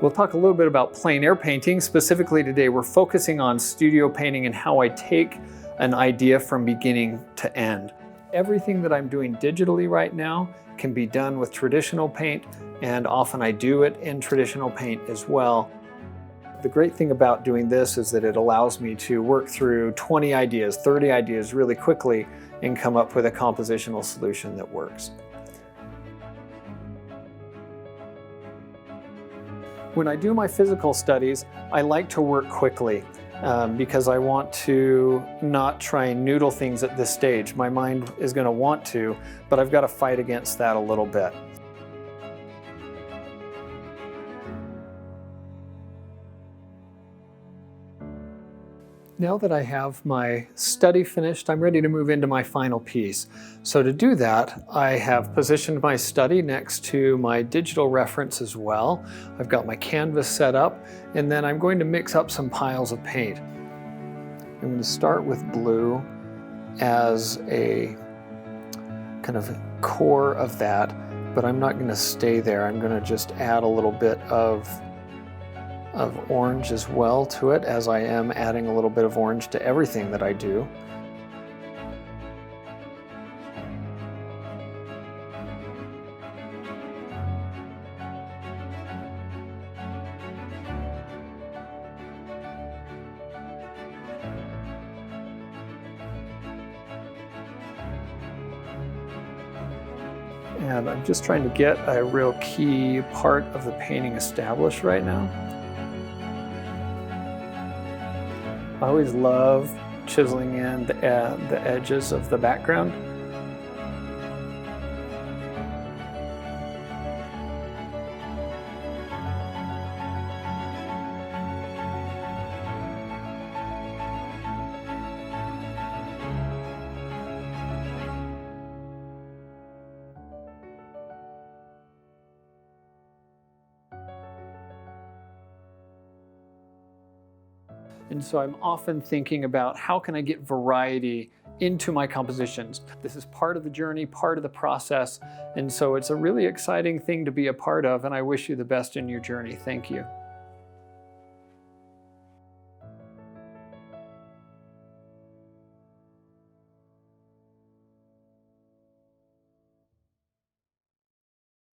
We'll talk a little bit about plein air painting. Specifically today, we're focusing on studio painting and how I take an idea from beginning to end. Everything that I'm doing digitally right now can be done with traditional paint, and often I do it in traditional paint as well. The great thing about doing this is that it allows me to work through 20 ideas, 30 ideas really quickly and come up with a compositional solution that works. When I do my physical studies, I like to work quickly because I want to not try and noodle things at this stage. My mind is going to want to, but I've got to fight against that a little bit. Now that I have my study finished, I'm ready to move into my final piece. So to do that, I have positioned my study next to my digital reference as well. I've got my canvas set up, and then I'm going to mix up some piles of paint. I'm going to start with blue as a kind of core of that, but I'm not going to stay there. I'm going to just add a little bit of orange as well to it, as I am adding a little bit of orange to everything that I do. And I'm just trying to get a real key part of the painting established right now. I always love chiseling in the edges of the background. And so I'm often thinking about how can I get variety into my compositions. This is part of the journey, part of the process, and so it's a really exciting thing to be a part of, and I wish you the best in your journey. Thank you.